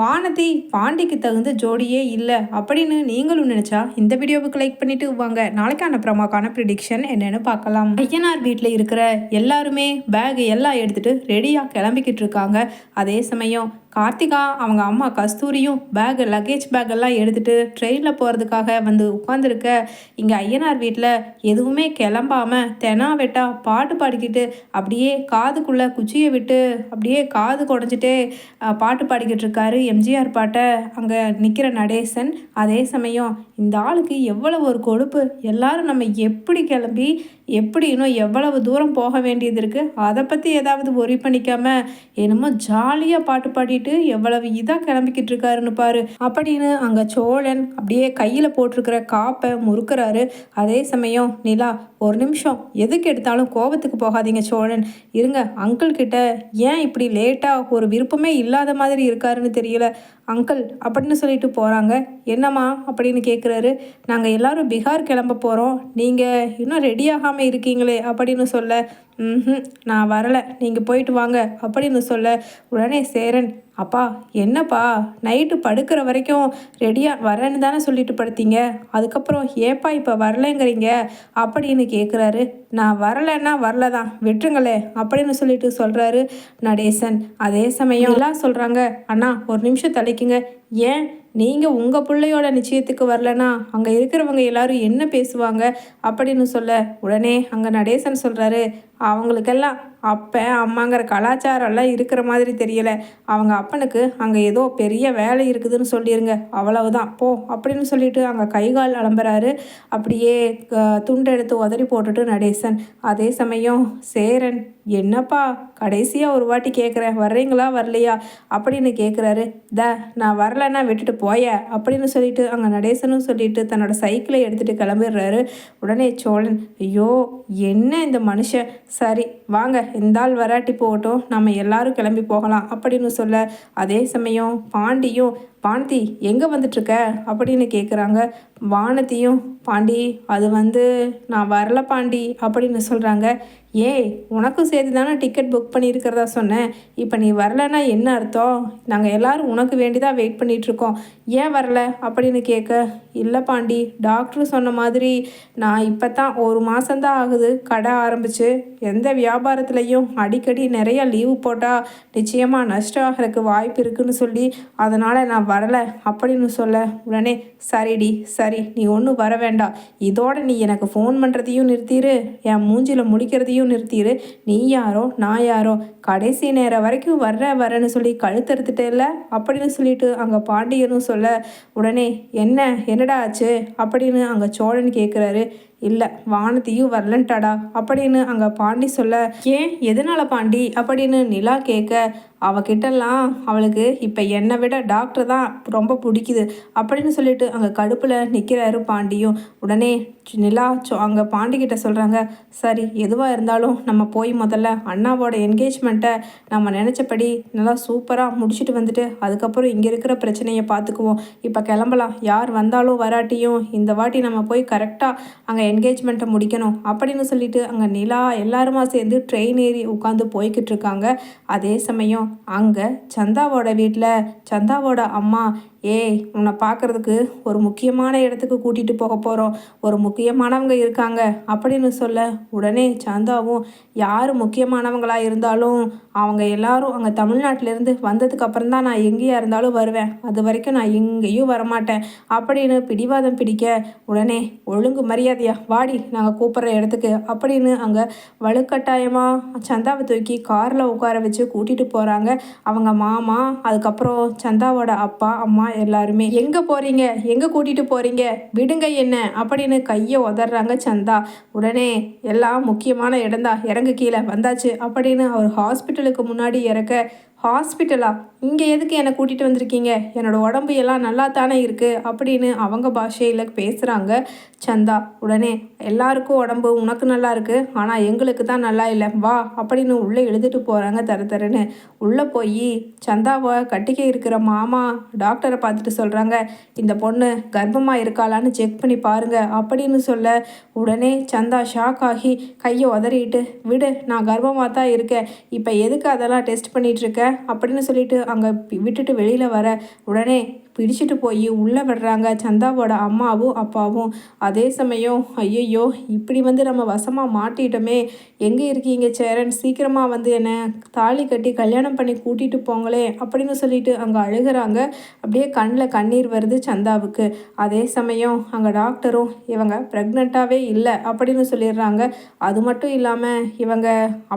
வானதி பாண்டிக்கு தகுந்த ஜோடியே இல்லை அப்படின்னு நீங்களும் நினைச்சா இந்த வீடியோவுக்கு லைக் பண்ணிட்டு வாங்க நாளைக்கான ப்ரமாக்கான ப்ரிடிக்ஷன் என்னன்னு பார்க்கலாம். ஐயனார் வீட்டில் இருக்கிற எல்லாருமே பேக் எல்லாம் எடுத்துட்டு ரெடியாக கிளம்பிக்கிட்டு இருக்காங்க. அதே சமயம் கார்த்திகா அவங்க அம்மா கஸ்தூரியும் லக்கேஜ் பேக்கெல்லாம் எடுத்துகிட்டு ட்ரெயினில் போகிறதுக்காக வந்து உட்காந்துருக்க. இங்கே ஐயனார் வீட்டில் எதுவுமே கிளம்பாமல் தெனா வெட்டா பாட்டு பாடிக்கிட்டு அப்படியே காதுக்குள்ளே குச்சியை விட்டு அப்படியே காது குடஞ்சிட்டே பாட்டு பாடிக்கிட்டு இருக்காரு எம்ஜிஆர் பாட்டை. அங்கே நிற்கிற நடேசன் அதே சமயம் இந்த ஆளுக்கு எவ்வளவு ஒரு கொழுப்பு, எல்லாரும் நம்ம எப்படி கிளம்பி எப்படி இன்னும் எவ்வளவு தூரம் போக வேண்டியது இருக்குது, அதை பற்றி ஏதாவது ஒரி பண்ணிக்காமல் என்னமோ ஜாலியாக பாட்டு பாடிட்டு எவ்வளவு இதாக கிளம்பிக்கிட்டு இருக்காருன்னு பாரு அப்படின்னு அங்கே சோழன் அப்படியே கையில் போட்டிருக்கிற காப்பை முறுக்கிறாரு. அதே சமயம் நிலா, ஒரு நிமிஷம், எதுக்கு எடுத்தாலும் கோபத்துக்கு போகாதீங்க சோழன், இருங்க அங்கிள் கிட்ட ஏன் இப்படி லேட்டாக ஒரு விருப்பமே இல்லாத மாதிரி இருக்காருன்னு தெரியல அங்கிள் அப்படின்னு சொல்லிட்டு போகிறாங்க. என்னம்மா அப்படின்னு கேட்குறாரு. நாங்கள் எல்லாரும் பீகார் கிளம்ப போகிறோம், நீங்கள் இன்னும் ரெடியாகாமல் இருக்கீங்களே அப்படின்னு சொல்ல, நான் வரலை, நீங்கள் போயிட்டு வாங்க அப்படின்னு சொல்ல, உடனே சேரன், அப்பா என்னப்பா நைட்டு படுக்கிற வரைக்கும் ரெடியாக வரேன்னு தானே சொல்லிட்டு படுத்தீங்க, அதுக்கப்புறம் ஏப்பா இப்போ வரலைங்கிறீங்க அப்படின்னு கேட்குறாரு. நான் வரலைன்னா வரல தான், விட்டுருங்களே அப்படின்னு சொல்லிட்டு சொல்கிறாரு நடேசன். அதே சமயம் எல்லாம் சொல்கிறாங்க, அண்ணா ஒரு நிமிஷம் தலைக்குங்க, ஏன் நீங்கள் உங்கள் பிள்ளையோட நிச்சயத்துக்கு வரலன்னா அங்கே இருக்கிறவங்க எல்லாரும் என்ன பேசுவாங்க அப்படின்னு சொல்ல, உடனே அங்கே நடேசன் சொல்கிறாரு, அவங்களுக்கெல்லாம் அப்போ அம்மாங்கிற கலாச்சாரம்லாம் இருக்கிற மாதிரி தெரியலை, அவங்க அப்பனுக்கு அங்கே ஏதோ பெரிய வேலை இருக்குதுன்னு சொல்லிடுங்க, அவ்வளவுதான் போ அப்படின்னு சொல்லிட்டு அங்கே கைகால் அலம்புறாரு. அப்படியே துண்டை எடுத்து உதறி போட்டுட்டு நடேசன். அதே சமயம் சேரன், என்னப்பா கடைசியாக ஒரு வாட்டி கேட்குறேன், வர்றீங்களா வரலையா அப்படின்னு கேட்குறாரு. நான் வரலைன்னா விட்டுட்டு போய அப்படின்னு சொல்லிட்டு அங்கே நடேசனும் சொல்லிட்டு தன்னோட சைக்கிளை எடுத்துகிட்டு கிளம்பிடுறாரு. உடனே சோழன், ஐயோ என்ன இந்த மனுஷன், சரி வாங்க இந்த ஆள் வராட்டி போகட்டும், நம்ம எல்லாரும் கிளம்பி போகலாம் அப்படின்னு சொல்ல, அதே சமயம் பாண்டியும், பாண்டி எங்கே வந்துட்டுருக்க அப்படின்னு கேட்குறாங்க. வானதியும், பாண்டி அது நான் வரல பாண்டி அப்படின்னு சொல்கிறாங்க. ஏய் உனக்கும் சேர்த்து தானே டிக்கெட் புக் பண்ணியிருக்கிறதா சொன்னேன், இப்போ நீ வரலன்னா என்ன அர்த்தம், நாங்கள் எல்லோரும் உனக்கு வேண்டிதான் வெயிட் பண்ணிகிட்ருக்கோம், ஏன் வரல அப்படின்னு கேட்க, இல்லை பாண்டி டாக்டர் சொன்ன மாதிரி நான் இப்போ தான் ஒரு மாதம்தான் ஆகுது கடை ஆரம்பித்து, எந்த வியாபாரத்துலேயும் அடிக்கடி நிறைய லீவு போட்டால் நிச்சயமாக நஷ்டம் ஆகிறதுக்கு வாய்ப்பு இருக்குதுன்னு சொல்லி அதனால் நான் வரலை அப்படின்னு சொல்ல, உடனே சரிடி சரி நீ ஒன்றும் வர வேண்டாம், இதோட நீ எனக்கு ஃபோன் பண்ணுறதையும் நிறுத்திடு, என் மூஞ்சில் முடிக்கிறதையும் நிறுத்திடு, நீ யாரோ நான் யாரோ, கடைசி நேரம் வரைக்கும் வரேன்னு சொல்லி கழுத்தறுத்துட்டே இல்லை அப்படின்னு சொல்லிட்டு அங்கே பாண்டியனும் சொல்ல, உடனே என்னடா ஆச்சு அப்படின்னு அங்கே சோழன் கேட்குறாரு. இல்லை வானதியும் வரலன்ட்டாடா அப்படின்னு அங்கே பாண்டி சொல்ல, ஏன் எதனால் பாண்டி அப்படின்னு நிலா கேட்க, அவகிட்டலாம் அவளுக்கு இப்போ என்னை விட டாக்டர் தான் ரொம்ப பிடிக்குது அப்படின்னு சொல்லிட்டு அங்கே கடுப்பில் நிற்கிறாரு பாண்டியும். உடனே நிலா அங்கே பாண்டிக்கிட்ட சொல்கிறாங்க, சரி எதுவாக இருந்தாலும் நம்ம போய் முதல்ல அண்ணாவோட என்கேஜ்மெண்ட்டை நம்ம நினச்சபடி நல்லா சூப்பராக முடிச்சுட்டு வந்துட்டு அதுக்கப்புறம் இங்கே இருக்கிற பிரச்சனையை பார்த்துக்குவோம், இப்போ கிளம்பலாம், யார் வந்தாலும் வராட்டியும் இந்த வாட்டி நம்ம போய் கரெக்டாக அங்கே என்கேஜ்மெண்ட்டை முடிக்கணும் அப்படின்னு சொல்லிட்டு அங்கே நிலா எல்லாருமா சேர்ந்து ட்ரெயின் ஏறி உட்காந்து போய்கிட்டு இருக்காங்க. அதே சமயம் அங்கே சந்தாவோட வீட்டில் சந்தாவோட அம்மா, ஏய் உன்னை பார்க்குறதுக்கு ஒரு முக்கியமான இடத்துக்கு கூட்டிகிட்டு போக போகிறோம், ஒரு முக்கியமானவங்க இருக்காங்க அப்படின்னு சொல்ல, உடனே சந்தாவும், யார் முக்கியமானவங்களாக இருந்தாலும் அவங்க எல்லாரும் அங்கே தமிழ்நாட்டிலேருந்து வந்ததுக்கப்புறம் தான் நான் எங்கேயா இருந்தாலும் வருவேன், அது வரைக்கும் நான் எங்கேயும் வரமாட்டேன் அப்படின்னு பிடிவாதம் பிடிக்க, உடனே ஒழுங்கு மரியாதையா வாடி நாங்கள் கூப்பிட்ற இடத்துக்கு அப்படின்னு அங்கே வலுக்கட்டாயமாக சந்தாவை தூக்கி காரில் உட்கார வச்சு கூட்டிகிட்டு போகிறாங்க அவங்க மாமா, அதுக்கப்புறம் சந்தாவோட அப்பா அம்மா எல்லாருமே. எங்கே போகிறீங்க, எங்கே கூட்டிகிட்டு போகிறீங்க, விடுங்க என்ன அப்படின்னு கையை உதறாங்க சந்தா. உடனே எல்லாம் முக்கியமான இடம்தான், இறங்கு கீழே வந்தாச்சு அப்படின்னு அவர் ஹாஸ்பிட்டலுக்கு முன்னாடி இறக்க, ஹாஸ்பிட்டலா, இங்கே எதுக்கு என்னை கூட்டிகிட்டு வந்திருக்கீங்க, என்னோடய உடம்பு எல்லாம் நல்லா தானே இருக்குது அப்படின்னு அவங்க பாஷையில் பேசுகிறாங்க சந்தா. உடனே எல்லாருக்கும் உடம்பு உனக்கு நல்லா இருக்குது ஆனால் எங்களுக்கு தான் நல்லா இல்லை வா அப்படின்னு உள்ளே எழுதிட்டு போகிறாங்க தருன்னு. உள்ளே போய் சந்தாவை கட்டிக்க இருக்கிற மாமா டாக்டரை பார்த்துட்டு சொல்கிறாங்க, இந்த பொண்ணு கர்ப்பமாக இருக்காளான்னு செக் பண்ணி பாருங்க அப்படின்னு சொல்ல, உடனே சந்தா ஷாக் ஆகி கையை உதறிட்டு, விடு நான் கர்ப்பமாக தான் இருக்கேன், இப்போ எதுக்கு அதெல்லாம் டெஸ்ட் பண்ணிகிட்ருக்க அப்படின்னு சொல்லிட்டு அங்கே விட்டுட்டு வெளியில் வர உடனே பிடிச்சிட்டு போய் உள்ளே விடுறாங்க சந்தாவோட அம்மாவும் அப்பாவும். அதே சமயம் ஐயையோ இப்படி வந்து நம்ம வசமாக மாட்டிட்டோமே, எங்கே இருக்கீங்க சேரன், சீக்கிரமாக வந்து என்னை தாலி கட்டி கல்யாணம் பண்ணி கூட்டிகிட்டு போங்களே அப்படின்னு சொல்லிட்டு அங்கே அழுகிறாங்க. அப்படியே கண்ணில் கண்ணீர் வருது சந்தாவுக்கு. அதே சமயம் அங்கே டாக்டரும் இவங்க ப்ரெக்னெண்ட்டாகவே இல்லை அப்படின்னு சொல்லிடுறாங்க. அது மட்டும் இல்லாமல் இவங்க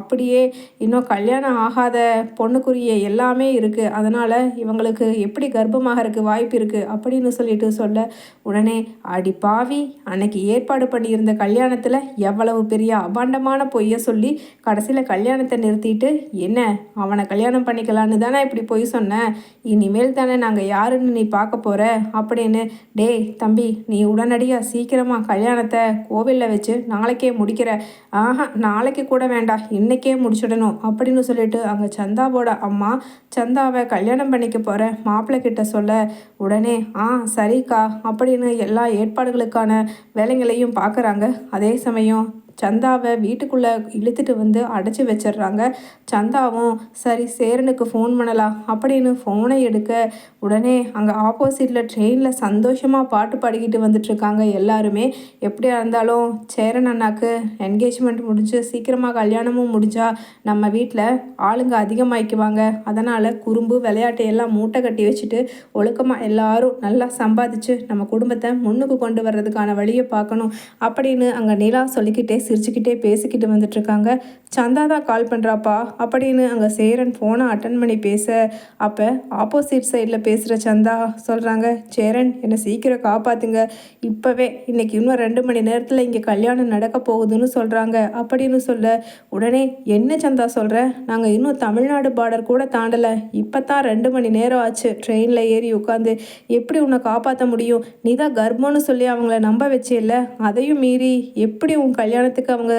அப்படியே இன்னும் கல்யாணம் ஆகாத பொண்ணுக்குரிய எல்லாமே இருக்குது, அதனால் இவங்களுக்கு எப்படி கர்ப்பமாக இருக்குது வாய்ப்பு இருக்குது அப்படின்னு சொல்லிட்டு சொல்ல உடனே அடி பாவி, அன்னைக்கு ஏற்பாடு பண்ணியிருந்த கல்யாணத்தில் எவ்வளவு பெரிய அபாண்டமான பொய்யை சொல்லி கடைசியில் கல்யாணத்தை நிறுத்திட்டு என்ன அவனை கல்யாணம் பண்ணிக்கலான்னு தானே இப்படி பொய் சொன்னேன், இனிமேல் தானே நாங்கள் யாருன்னு நீ பார்க்க போகிற அப்படின்னு. டேய் தம்பி, நீ உடனடியாக சீக்கிரமாக கல்யாணத்தை கோவிலில் வச்சு நாளைக்கே முடிக்கிற. ஆஹா, நாளைக்கு கூட வேண்டாம், இன்னைக்கே முடிச்சிடணும் அப்படின்னு சொல்லிட்டு அங்கே சந்தாவோட அம்மா சந்தாவை கல்யாணம் பண்ணிக்க போகிற மாப்பிள்ளை கிட்ட சொல்ல உடனே சரிக்கா அப்படின்னு எல்லா ஏற்பாடுகளுக்கான வேலைங்களையும் பார்க்குறாங்க. அதே சமயம் சந்தாவை வீட்டுக்குள்ளே இழுத்துட்டு வந்து அடைச்சி வச்சிடுறாங்க. சந்தாவும் சரி சேரனுக்கு ஃபோன் பண்ணலாம் அப்படின்னு ஃபோனை எடுக்க உடனே அங்கே ஆப்போசிட்டில் ட்ரெயினில் சந்தோஷமாக பாட்டு பாடிக்கிட்டு வந்துட்டுருக்காங்க எல்லாருமே. எப்படியா இருந்தாலும் சேரன் அண்ணாக்கு என்கேஜ்மெண்ட் முடிஞ்சு சீக்கிரமாக கல்யாணமும் முடிஞ்சா நம்ம வீட்டில் ஆளுங்க அதிகமாகிக்குவாங்க, அதனால் குறும்பு விளையாட்டு எல்லாம் மூட்டை கட்டி வச்சுட்டு ஒழுக்கமாக எல்லாரும் நல்லா சம்பாதிச்சு நம்ம குடும்பத்தை முன்னுக்கு கொண்டு வர்றதுக்கான வழியை பார்க்கணும் அப்படின்னு அங்கே நிலா சொல்லிக்கிட்டே சிரிச்சுக்கிட்டே பேசிக்கிட்டு வந்துட்டுருக்காங்க. சந்தா தான் கால் பண்ணுறாப்பா அப்படின்னு அங்கே சேரன் ஃபோனை அட்டன் பண்ணி பேச அப்போ ஆப்போசிட் சைடில் பேசுகிற சந்தா சொல்கிறாங்க, சேரன் என்னை சீக்கிரம் காப்பாற்றுங்க, இப்போவே இன்னைக்கு இன்னும் 2 மணி நேரத்தில் இங்கே கல்யாணம் நடக்க போகுதுன்னு சொல்கிறாங்க அப்படின்னு சொல்ல உடனே என்ன சந்தா சொல்கிற, நாங்கள் இன்னும் தமிழ்நாடு பார்டர் கூட தாண்டலை, இப்போ தான் 2 மணி நேரம் ஆச்சு ட்ரெயினில் ஏறி உட்காந்து, எப்படி உன்னை காப்பாற்ற முடியும், நீ தான் கர்ப்பம்னு சொல்லி அவங்கள நம்ப வச்சே இல்லை, அதையும் மீறி எப்படி உன் கல்யாணத்துக்கு அவங்க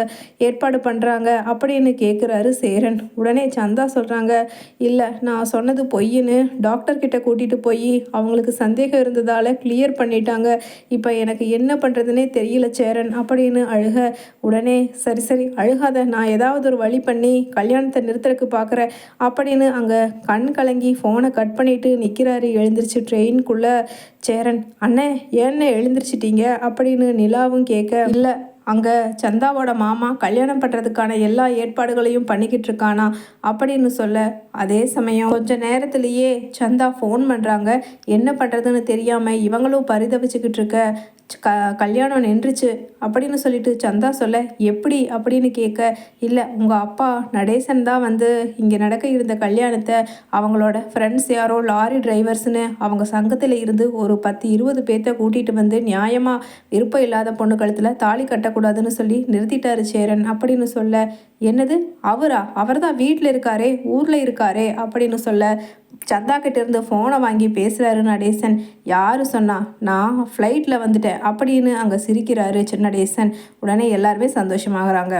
ஏற்பாடு பண்ணுறாங்க அப்படின்னு கேட்குறாரு சேரன். உடனே சந்தா சொல்கிறாங்க, இல்லை நான் சொன்னது பொய்ன்னு டாக்டர்கிட்ட கூட்டிகிட்டு போய் அவங்களுக்கு சந்தேகம் இருந்ததால் கிளியர் பண்ணிட்டாங்க, இப்போ எனக்கு என்ன பண்ணுறதுனே தெரியல சேரன் அப்படின்னு அழுக உடனே சரி சரி அழுகாத, நான் ஏதாவது ஒரு வழி பண்ணி கல்யாணத்தை நிறுத்துறதுக்கு பார்க்குறேன் அப்படின்னு அங்கே கண் கலங்கி ஃபோனை கட் பண்ணிவிட்டு நிற்கிறாரு எழுந்திரிச்சு ட்ரெயின்குள்ளே. சேரன் அண்ணே ஏன்னு எழுந்திரிச்சிட்டீங்க அப்படின்னு நிலாவும் கேட்க இல்லை அங்கே சந்தாவோட மாமா கல்யாணம் பண்ணுறதுக்கான எல்லா ஏற்பாடுகளையும் பண்ணிக்கிட்டு இருக்கானா அப்படின்னு சொல்ல அதே சமயம் கொஞ்ச நேரத்திலேயே சந்தா ஃபோன் பண்ணுறாங்க. என்ன பண்ணுறதுன்னு தெரியாமல் இவங்களும் பரிதவிச்சுக்கிட்டு இருக்க கல்யாணம் நின்றுச்சு அப்படின்னு சொல்லிட்டு சந்தா சொல்ல எப்படி அப்படின்னு கேட்க இல்லை உங்கள் அப்பா நடேசன் தான் வந்து இங்கே நடக்க இருந்த கல்யாணத்தை அவங்களோட ஃப்ரெண்ட்ஸ் யாரோ லாரி டிரைவர்ஸ்னு அவங்க சங்கத்தில் இருந்து ஒரு 10-20 பேர்த்த கூட்டிகிட்டு வந்து நியாயமாக விருப்பம் இல்லாத பொண்ணு கழுத்தில் தாலி கட்டக்கூடாதுன்னு சொல்லி நிறுத்திட்டாரு சேரன் அப்படின்னு சொல்ல என்னது அவர் தான் வீட்டில் இருக்காரே ஊரில் இருக்காரே அப்படின்னு சொல்ல சந்தா கிட்ட இருந்து ஃபோனை வாங்கி பேசுகிறாரு நடேசன். யார் சொன்னா, நான் ஃப்ளைட்டில் வந்துட்டேன் அப்படின்னு அங்கே சிரிக்கிறாரு நடேசன். உடனே எல்லாருமே சந்தோஷமாகறாங்க.